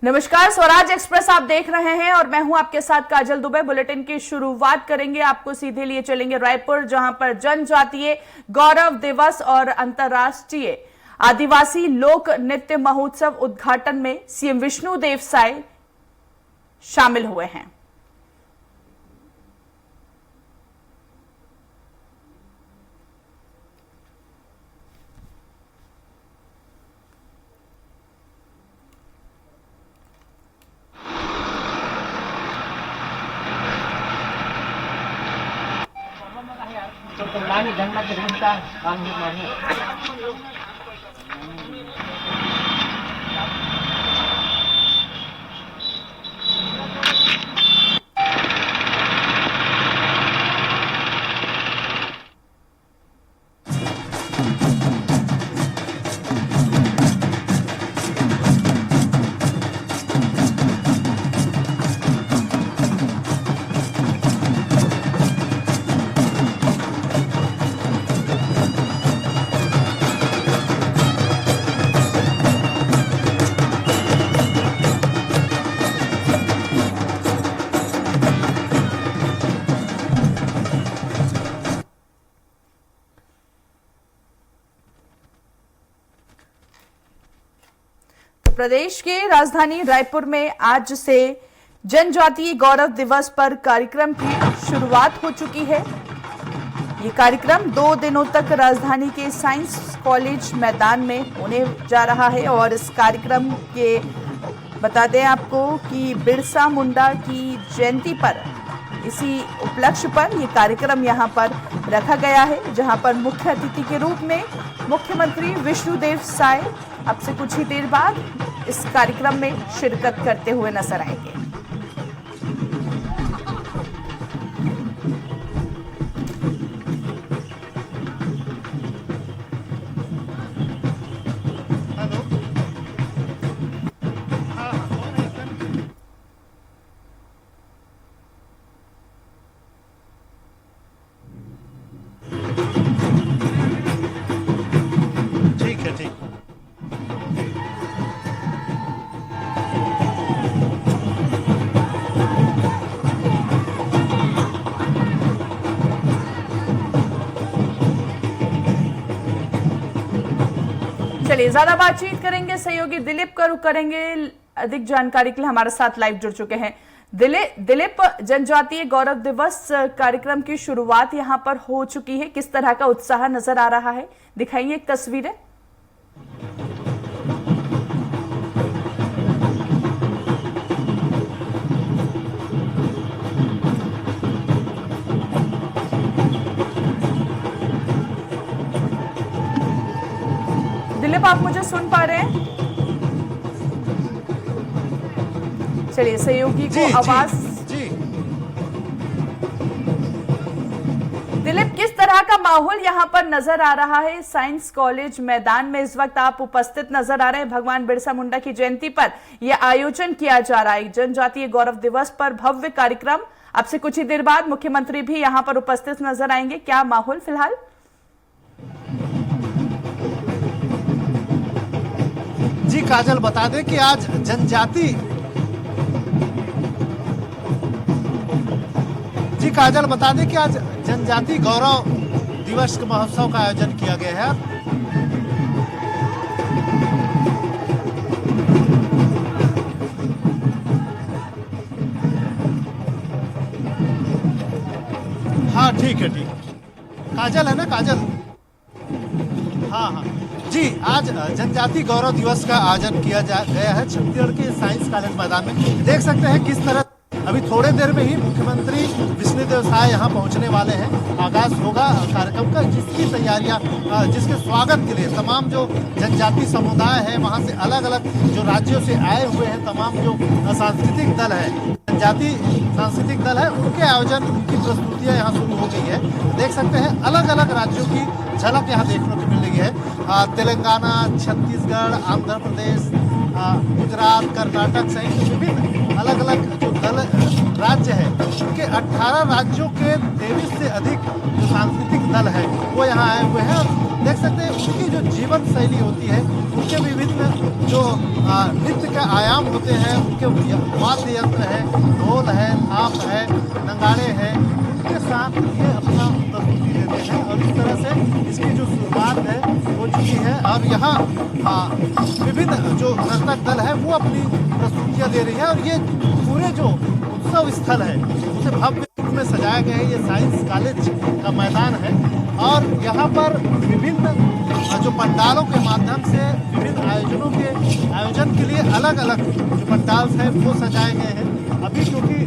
नमस्कार, स्वराज एक्सप्रेस आप देख रहे हैं और मैं हूं आपके साथ काजल दुबे। बुलेटिन की शुरुआत करेंगे, आपको सीधे लिए चलेंगे रायपुर, जहां पर जनजातीय गौरव दिवस और अंतर्राष्ट्रीय आदिवासी लोक नृत्य महोत्सव उद्घाटन में सीएम विष्णुदेव साय शामिल हुए हैं। langit dan mati bintang langit mana प्रदेश के राजधानी रायपुर में आज से जनजातीय गौरव दिवस पर कार्यक्रम की शुरुआत हो चुकी है। ये कार्यक्रम 2 दिनों तक राजधानी के साइंस कॉलेज मैदान में होने जा रहा है और इस कार्यक्रम के बता दें आपको कि बिरसा मुंडा की जयंती पर इसी उपलक्ष्य पर यह कार्यक्रम यहां पर रखा गया है, जहां पर मुख्य अतिथि के रूप में मुख्यमंत्री विष्णुदेव साय अब से कुछ ही देर बाद इस कार्यक्रम में शिरकत करते हुए नजर आएंगे। चलिए ज्यादा बातचीत करेंगे, सहयोगी दिलीप का रुख करेंगे। अधिक जानकारी के लिए हमारे साथ लाइव जुड़ चुके हैं दिलीप। जनजातीय गौरव दिवस कार्यक्रम की शुरुआत यहां पर हो चुकी है, किस तरह का उत्साह नजर आ रहा है, दिखाइए एक तस्वीरें। दिलीप, आप मुझे सुन पा रहे हैं? चलिए सहयोगी को आवाज। दिलीप, किस तरह का माहौल यहां पर नजर आ रहा है साइंस कॉलेज मैदान में? इस वक्त आप उपस्थित नजर आ रहे हैं। भगवान बिरसा मुंडा की जयंती पर यह आयोजन किया जा रहा है, जनजातीय गौरव दिवस पर भव्य कार्यक्रम। अब से कुछ ही देर बाद मुख्यमंत्री भी यहां पर उपस्थित नजर आएंगे। क्या माहौल फिलहाल? जी काजल, बता दें कि आज जनजाति गौरव दिवस के महोत्सव का आयोजन किया गया है। हाँ ठीक है काजल है ना काजल? हाँ जी, आज जनजाति गौरव दिवस का आयोजन किया गया है छत्तीसगढ़ के साइंस कॉलेज मैदान में। देख सकते हैं किस तरह अभी थोड़े देर में ही मुख्यमंत्री विष्णुदेव साय यहाँ पहुँचने वाले हैं। आगाज होगा कार्यक्रम का, जिसकी तैयारियां जिसके स्वागत के लिए तमाम जो जनजाति समुदाय है, वहाँ से अलग अलग जो राज्यों से आए हुए हैं तमाम जो सांस्कृतिक दल है, जनजाति सांस्कृतिक दल है, उनके आयोजन की प्रस्तुतियाँ यहाँ शुरू हो गई है। देख सकते हैं अलग अलग राज्यों की झलक यहाँ देखने को मिल रही है। तेलंगाना, छत्तीसगढ़, आंध्र प्रदेश, गुजरात, कर्नाटक सहित विभिन्न अलग अलग जो दल राज्य है, उनके 18 राज्यों के 23 से अधिक जो सांस्कृतिक दल है वो यहाँ आए हुए हैं। देख सकते हैं उनकी जो जीवन शैली होती है, उनके विभिन्न जो नृत्य के आयाम होते हैं, उनके वाद्य यंत्र है, ढोल है, थाप है, नगाड़े हैं, उनके साथ ये अपना प्रस्तुति देते हैं। और इस तरह से इसकी जो शुरुआत है हो चुकी है और यहाँ विभिन्न जो नर्तक दल है वो अपनी प्रस्तुतियाँ दे रही है। और ये पूरे जो उत्सव स्थल है उसे भव्य रूप में सजाया गया है। ये साइंस कॉलेज का मैदान है और यहाँ पर विभिन्न जो पंडालों के माध्यम से विभिन्न आयोजन के लिए अलग अलग जो पंडाल्स हैं वो सजाए गए हैं। अभी क्योंकि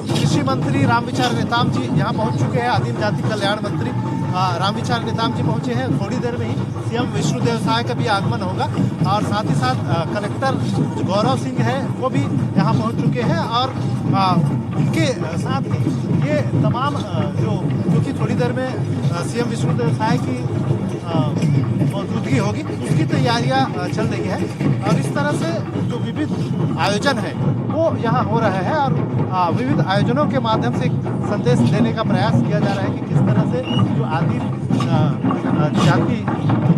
कृषि मंत्री रामविचार नेताम जी यहाँ पहुँच चुके हैं, आदिम जाति कल्याण मंत्री रामविचार नेताम जी पहुँचे हैं। थोड़ी देर में ही सीएम विष्णुदेव साय का भी आगमन होगा और साथ ही साथ कलेक्टर गौरव सिंह है वो भी यहाँ पहुँच चुके हैं। और उनके साथ ही ये तमाम जो कि थोड़ी देर में सीएम विष्णुदेव साय की मौजूदगी होगी उसकी तैयारियां चल रही है। और इस तरह से जो विविध आयोजन है वो यहाँ हो रहा है और विविध आयोजनों के माध्यम से एक संदेश देने का प्रयास किया जा रहा है कि किस तरह से जो आदिम जाति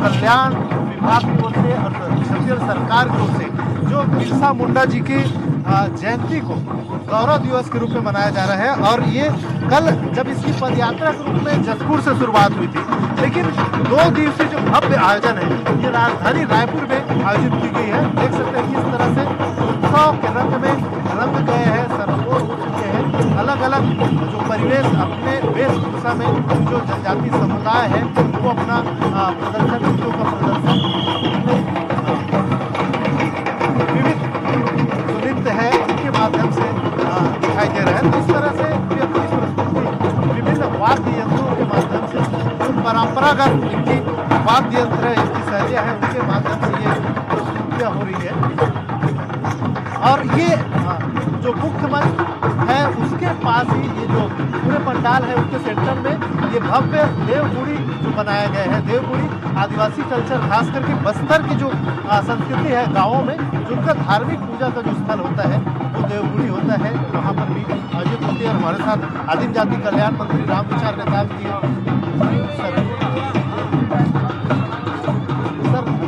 कल्याण विभाग की ओर से और छत्तीसगढ़ सरकार की ओर से जो बिरसा मुंडा जी की जयंती को गौरव दिवस के रूप में मनाया जा रहा है। और ये कल जब इसकी पदयात्रा के रूप में जसपुर से शुरुआत हुई थी, लेकिन 2 दिवसीय जो भव्य आयोजन है ये राजधानी रायपुर में आयोजित की गई है। देख सकते हैं किस तरह से उत्सव के रंग में रंग गए हैं, सरोवर हो चुके हैं। अलग अलग जो परिवेश अपने वेशभूषा में जो जनजाति समुदाय है वो अपना प्रदर्शन, नृत्यों का प्रदर्शन, विविध जो नृत्य है उनके माध्यम से दिखाई दे रहे हैं। तो इस तरह से ये अपनी प्रस्तुति विभिन्न वाद्य यंत्रों के माध्यम से जो परंपरागत इनकी वाद्य यंत्र है, इनकी शैलियाँ हैं, उनके माध्यम से ये प्रस्तुतियाँ हो रही है। और ये जो मुख्य मंच है उसके पास ही ये जो पूरे पंडाल है उसके सेंटर में ये भव्य देवगुड़ी जो बनाया गया है। देवगुड़ी आदिवासी कल्चर, खास करके बस्तर की जो संस्कृति है गाँवों में, जो उनका धार्मिक पूजा का जो स्थल होता है वो देवगुड़ी होता है, वहाँ पर भी आयोजित होती है। और हमारे साथ आदिम जाति कल्याण मंत्री रामविचार नेताम जी सर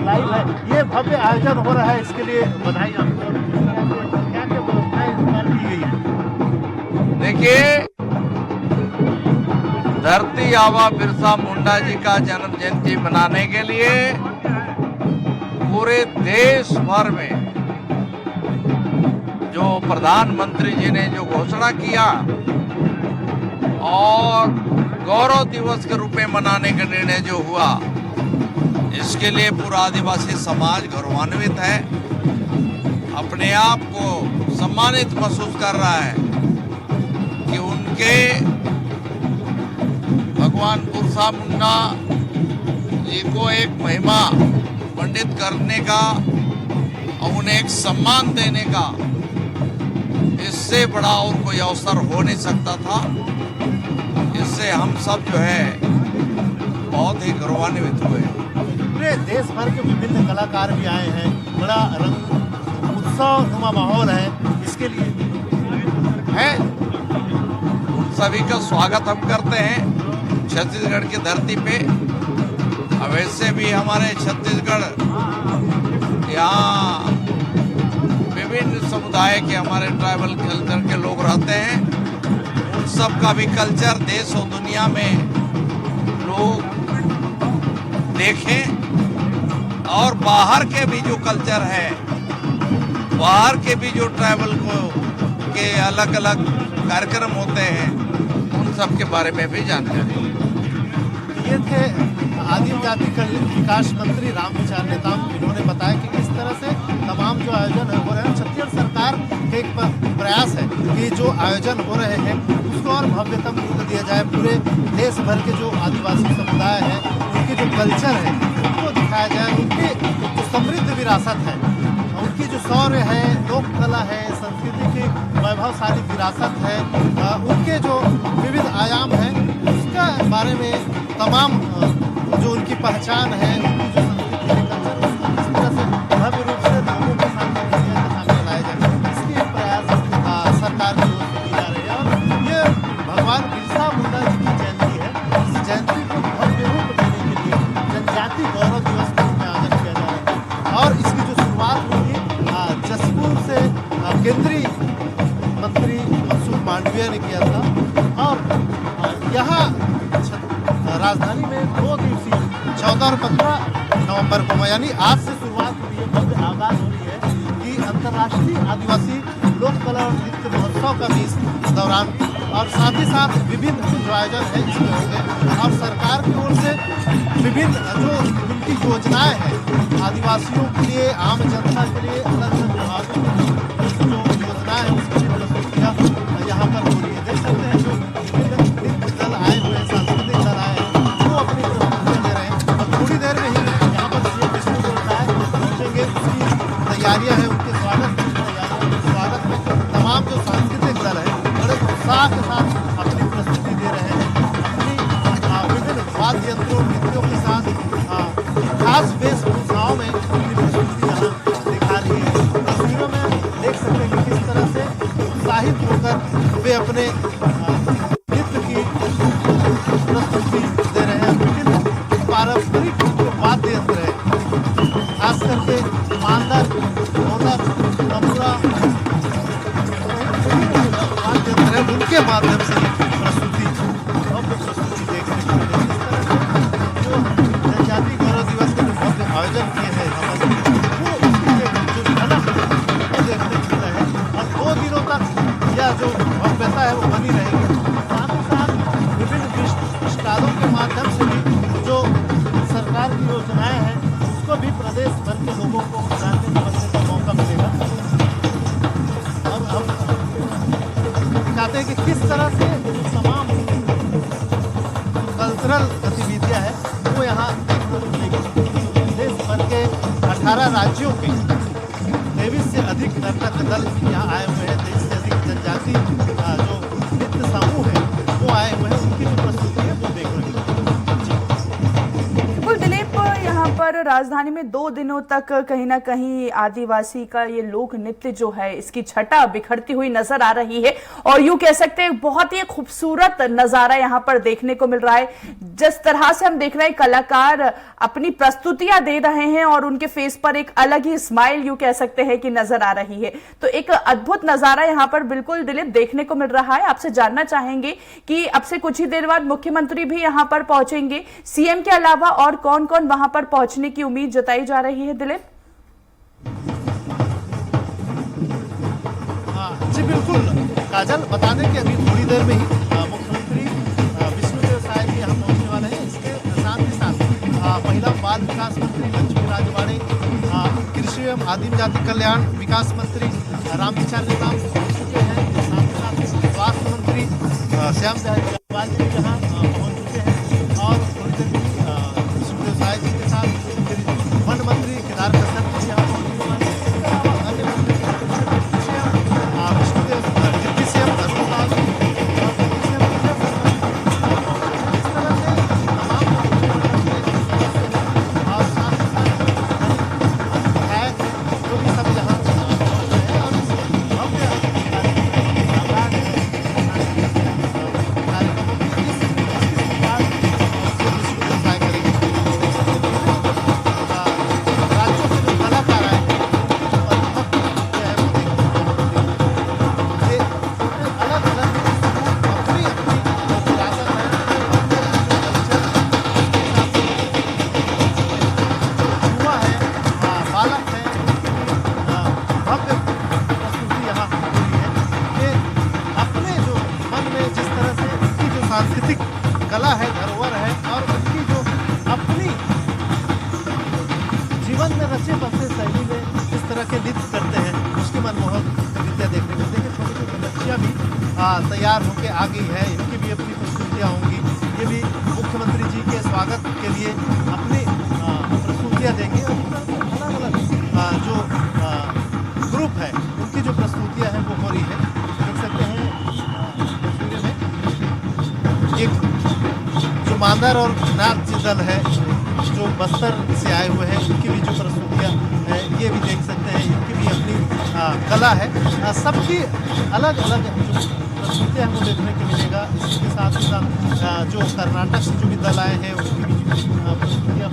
लाइव है। ये भव्य आयोजन हो रहा है, इसके लिए बधाई आपको। क्या क्या व्यवस्थाएं इस बार की गई है? देखिए, धरती आबा बिरसा मुंडा जी का जन्म जयंती मनाने के लिए पूरे देश भर में जो प्रधानमंत्री जी ने जो घोषणा किया और गौरव दिवस के रूप में मनाने का निर्णय जो हुआ, इसके लिए पूरा आदिवासी समाज गौरवान्वित है, अपने आप को सम्मानित महसूस कर रहा है कि उनके भगवान बिरसा मुंडा जी को एक महिमा मंडित करने का और उन्हें एक सम्मान देने का इससे बड़ा और कोई अवसर हो नहीं सकता था। इससे हम सब जो है बहुत ही गौरवान्वित हुए। पूरे देश भर के विभिन्न कलाकार भी आए हैं, बड़ा रंग उत्सव नुमा माहौल है, इसके लिए है उन सभी का स्वागत हम करते हैं छत्तीसगढ़ की धरती पे। अब वैसे भी हमारे छत्तीसगढ़ यहाँ विभिन्न समुदाय के हमारे ट्राइबल कल्चर के लोग रहते हैं, उन सब का भी कल्चर देश और दुनिया में लोग देखें। और बाहर के भी जो कल्चर है, बाहर के भी जो ट्राइबल को के अलग अलग कार्यक्रम होते हैं, उन सब के बारे में भी जानकारी। ये थे आदिम जाति विकास मंत्री रामविचार नेताम। इन्होंने बताया कि इस तरह से तमाम जो आयोजन हो रहे हैं, छत्तीसगढ़ सरकार का एक प्रयास है कि जो आयोजन हो रहे हैं उसको और भव्यतम रूप दिया जाए। पूरे देश भर के जो आदिवासी समुदाय है उनके जो कल्चर है उनको दिखाया जाए, उनकी जो समृद्ध विरासत है, उनकी जो शौर्य है, लोक कला है, संस्कृति की वैभवशाली विरासत है, उनके जो विविध आयाम हैं उसका बारे में तमाम जो उनकी पहचान है, उनकी जो संस्कृति है, कल्चर, उसको किस तरह से भव्य रूप से लोगों के सामने लाया जाए, इसके प्रयास सरकार की ओर से की जा रही है। और ये भगवान बिरसा मुंडा जी की जयंती है, इस जयंती को भव्य रूप देने के केंद्रीय मंत्री मनसुख मांडविया ने किया था। और यहाँ राजधानी में 2 दिवसीय 14 और 15 नवंबर को यानी आज से शुरुआत हुई है, भव्य आगाज हो रही है कि अंतर्राष्ट्रीय आदिवासी लोक कला और नृत्य महोत्सव का भी इस दौरान और साथ ही साथ विभिन्न जो आयोजन है इसमें होंगे। और सरकार की ओर से विभिन्न जो उनकी योजनाएं हैं आदिवासियों के लिए, आम जनता के लिए अलग अलग विभागों की जो योजनाएं हैं उसकी भी प्रस्तुतियाँ यहाँ पर हो रही है। देख सकते हैं जो विभिन्न नृत्य दल आए हुए हैं, सांस्कृतिक दल आए हैं, वो अपनी प्रस्तुतियाँ दे रहे हैं। और थोड़ी देर में ही यहाँ पर सीएम विष्णुदेव साय पहुँचेंगे, उसकी तैयारियाँ हैं, उनके स्वागत में तमाम जो सांस्कृतिक दल है बड़े उत्साह के साथ अपनी प्रस्तुति दे रहे हैं। अपनी विभिन्न वाद्य यंत्रों नृत्यों के साथ खास वेशभूषाओं में अपनी प्रस्तुति यहाँ दिखा रही है। तस्वीरों में देख सकते हैं कि किस तरह से उत्साहित होकर वे अपने नृत्य की प्रस्तुति दे रहे हैं। विभिन्न पारंपरिक जो वाद्य यंत्र है, खास करके मांदर, ढोलक, तबला, वाद्य यंत्र है, उनके माध्यम से प्रस्तुति देखने को मिली। इस तरह से जो जनजातीय गौरव दिवस के जो भव्य आयोजन किए हैं वो उसकी जो झलक है वो देखने को मिला है। और 2 दिनों तक यह जो भव्यता है वो बनी रहेगी। साथ ही साथ विभिन्न स्टॉलों के माध्यम से भी जो सरकार की योजनाएं हैं उसको भी प्रदेश भर के लोगों को जानने समझने का मौका मिलेगा। अब हम दिखाते हैं कि किस तरह से तमाम कल्चरल गतिविधियां हैं वो यहाँ देखने को मिलेगी। देश भर के 18 राज्यों के 23 से अधिक नर्तक दल यहाँ आए हुए हैं। 23 से अधिक जनजाति जो नृत्य समूह है वो आए हुए हैं, उनकी जो प्रस्तुति है वो देख रहे हैं। बिल्कुल दिलीप, यहाँ पर राजधानी में 2 दिनों तक कहीं ना कहीं आदिवासी का ये लोक नृत्य जो है इसकी छटा बिखरती हुई नजर आ रही है। और यूं कह सकते हैं बहुत ही खूबसूरत नजारा यहाँ पर देखने को मिल रहा है। जिस तरह से हम देख रहे हैं कलाकार अपनी प्रस्तुतियां दे रहे हैं और उनके फेस पर एक अलग ही स्माइल यूं कह सकते हैं कि नजर आ रही है। तो एक अद्भुत नजारा यहाँ पर बिल्कुल दिलीप देखने को मिल रहा है। आपसे जानना चाहेंगे कि अब से कुछ ही देर बाद मुख्यमंत्री भी यहाँ पर पहुंचेंगे, सीएम के अलावा और कौन कौन वहां पर पहुंचने की उम्मीद जताई जा रही है दिलीप? जी बिल्कुल काजल, बता दें कि अभी थोड़ी देर में ही मुख्यमंत्री विष्णुदेव साय भी यहाँ पहुँचने वाले हैं। इसके साथ ही साथ महिला बाल विकास मंत्री लक्ष्मी राजवाड़े, कृषि एवं आदिम जाति कल्याण विकास मंत्री रामविचार नेताम पहुँच चुके हैं। साथ ही साथ स्वास्थ्य मंत्री श्याम जायसवाल जी यहाँ पहुँच चुके हैं। और थोड़ी देर में विष्णुदेव साय जी के साथ वन मंत्री केदार कश्यप जी यहाँ पहुँचने वाले हैं। सांस्कृतिक कला है, धरोहर है और उनकी जो अपनी जीवन में रचे बसे शैली में जिस तरह के नृत्य करते हैं उसकी मनमोहक नृत्य देखने को देखिए। छोटी छोटी बच्चियाँ भी तैयार होकर आ गई है, इनकी भी अपनी प्रस्तुतियाँ होंगी। ये भी मुख्यमंत्री जी के स्वागत के लिए अपनी प्रस्तुतियाँ देंगे। अलग अलग जो ग्रुप है उनकी जो प्रस्तुतियाँ हैं वो हो रही है। देख सकते हैं एक जो मांदर और नाट्य दल है जो बस्तर से आए हुए हैं, इनकी भी जो प्रस्तुतियाँ हैं ये भी देख सकते हैं। इनकी भी अपनी कला है। सबकी अलग अलग जो प्रस्तुतियाँ हैं वो देखने को मिलेगा। इसके साथ ही साथ जो कर्नाटक से जो भी दल आए हैं उनकी भी प्रस्तुतियाँ,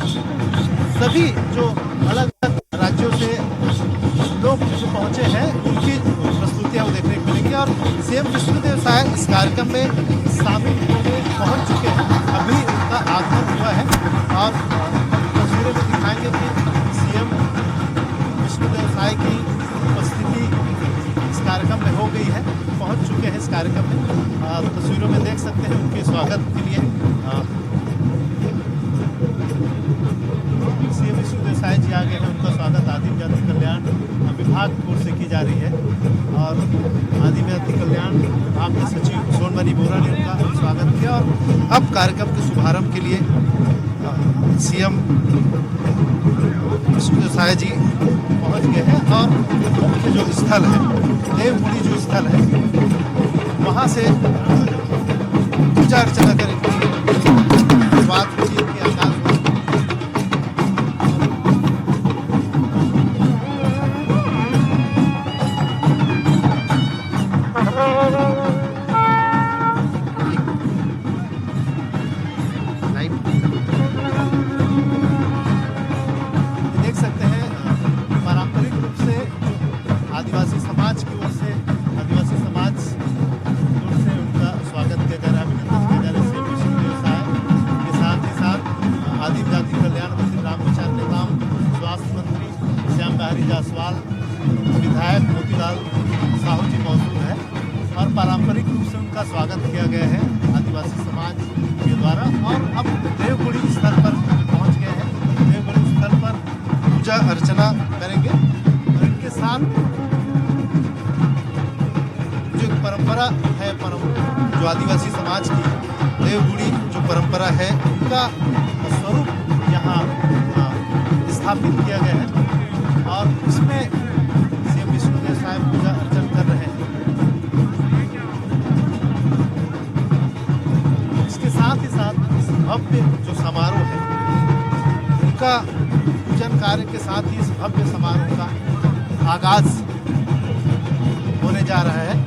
सभी जो अलग अलग राज्यों से लोग जो पहुँचे हैं हैं उनकी प्रस्तुतियाँ देखने को मिलेंगी। और सीएम विष्णुदेव साय इस कार्यक्रम में शामिल होने पहुँच चुके हैं, अभी उनका आगमन हुआ है। और तस्वीरें में दिखाएंगे कि सीएम विष्णुदेव साय की उपस्थिति इस कार्यक्रम में हो गई है, पहुंच चुके हैं इस कार्यक्रम में। तस्वीरों में देख सकते हैं उनके स्वागत के लिए सीएम विष्णुदेव साय जी आ गए हैं। उनका स्वागत आदिम जाति कल्याण विभाग की ओर से की जा रही है और आदिम जाति कल्याण विभाग के सचिव सोनमणि बोरा ने उनका स्वागत किया। और अब कार्यक्रम के शुभारंभ के लिए सीएम विष्णुदेव साय जी पहुंच गए हैं और मुख्य जो स्थल है, देवगुड़ी जो स्थल है, वहां से पूजा अर्चना करेंगे। शुरुआत होगी इनके आकाश देख सकते हैं पारंपरिक रूप से आदिवासी समाज की ओर से, आदिवासी समाज की ओर से उनका स्वागत किया जा रहा है, अभिनंदन किया जा रहा है। सीएम विष्णुदेव साय के साथ ही साथ आदिम जाति कल्याण मंत्री रामविचार नेताम, स्वास्थ्य मंत्री श्याम बिहारी जायसवाल, विधायक मोतीलाल साहू जी मौजूद है और पारंपरिक रूप से उनका स्वागत किया गया है आदिवासी समाज के द्वारा। और अब देवगुड़ी स्थल पर पहुँच गए हैं। देवगुड़ी स्थल पर पूजा अर्चना करेंगे और इनके साथ जो परंपरा है, जो आदिवासी समाज की देवगुड़ी जो परंपरा है, उनका स्वरूप यहाँ स्थापित किया गया है और इसमें सीएम विष्णुदेव साय पूजा अर्चना कर रहे हैं। इसके साथ ही साथ इस भव्य जो समारोह है, उनका पूजन कार्य के साथ ही इस भव्य समारोह का आगाज होने जा रहा है।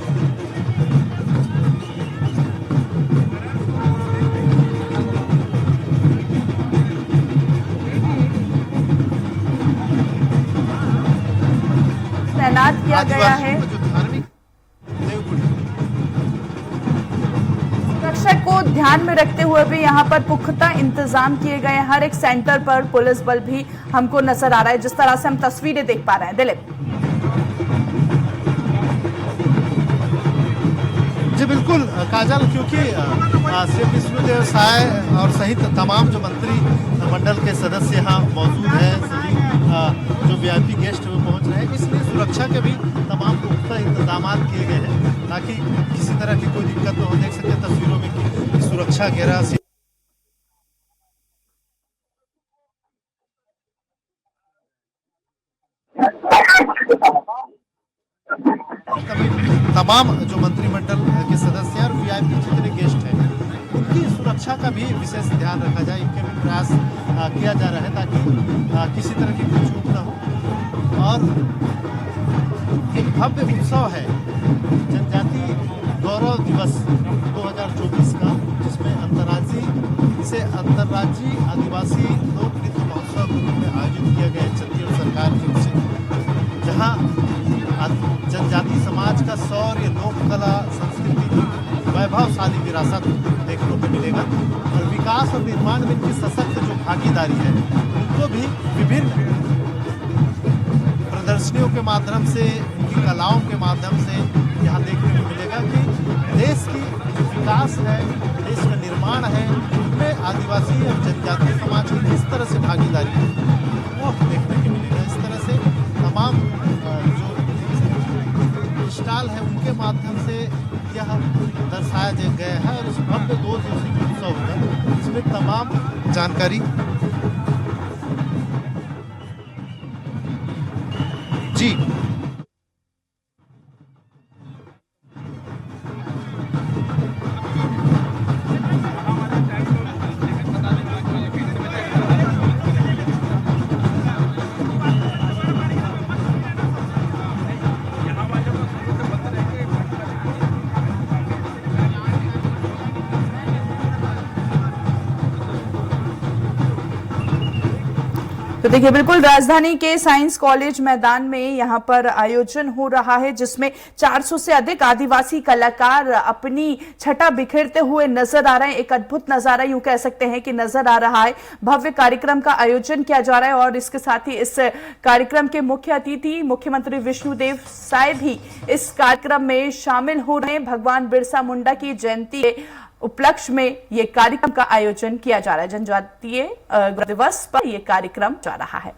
तैनात किया गया है। जो धार्मिक देवगुड़ी सुरक्षा को ध्यान में रखते हुए भी यहाँ पर पुख्ता इंतजाम किए गए हैं। हर एक सेंटर पर पुलिस बल भी हमको नजर आ रहा है, जिस तरह से हम तस्वीरें देख पा रहे हैं। दिलीप जी बिल्कुल काजल, क्योंकि सीएम विष्णुदेव साय और सहित तमाम जो मंत्री मंडल के सदस्य यहाँ मौजूद हैं, सभी जो वीआईपी गेस्ट वो पहुँच रहे हैं, इसलिए सुरक्षा के भी तमाम पुख्ता इंतजाम किए गए हैं ताकि किसी तरह की कोई दिक्कत न हो। देख सकते हैं तस्वीरों में कि सुरक्षा घेरा तमाम जो मंत्रिमंडल के सदस्य और वीआईपी जितने गेस्ट हैं, उनकी सुरक्षा का भी विशेष ध्यान रखा जाए। इनके भी प्रयास किया जा रहा है ताकि किसी तरह की कोई चूक न हो। और एक भव्य उत्सव है जनजाति गौरव दिवस 2024 का, जिसमें अंतर्राज्यीय आदिवासी लोक नृत्य महोत्सव के रूप में आयोजित किया गया है छत्तीसगढ़ सरकार की ओर से, जहाँ जनजाति समाज का शौर्य, लोक कला, संस्कृति की वैभवशाली विरासत देखने को मिलेगा और विकास और निर्माण में इनकी सशक्त जो भागीदारी है, उनको भी विभिन्न प्रदर्शनियों के माध्यम से, उनकी कलाओं के माध्यम से यहाँ देखने को मिलेगा कि देश की जो विकास है, देश का निर्माण है, उनमें आदिवासी और जनजातीय समाज की किस तरह से भागीदारी है वो देखने को मिलेगा। इस तरह से तमाम जो स्टॉल है उनके माध्यम से यह दर्शाया गया है और इस भव्य 2 दिवसीय उत्सव होगा, इसमें तमाम जानकारी जी तो देखिए बिल्कुल राजधानी के साइंस कॉलेज मैदान में यहाँ पर आयोजन हो रहा है, जिसमें 400 से अधिक आदिवासी कलाकार अपनी छटा बिखेरते हुए नजर आ रहे हैं। एक अद्भुत नजारा यूं कह सकते हैं कि नजर आ रहा है। भव्य कार्यक्रम का आयोजन किया जा रहा है और इसके साथ ही इस कार्यक्रम के मुख्य अतिथि मुख्यमंत्री विष्णुदेव साय भी इस कार्यक्रम में शामिल हो रहे हैं। भगवान बिरसा मुंडा की जयंती के उपलक्ष्य में यह कार्यक्रम का आयोजन किया जा रहा है। जनजातीय दिवस पर यह कार्यक्रम जा रहा है।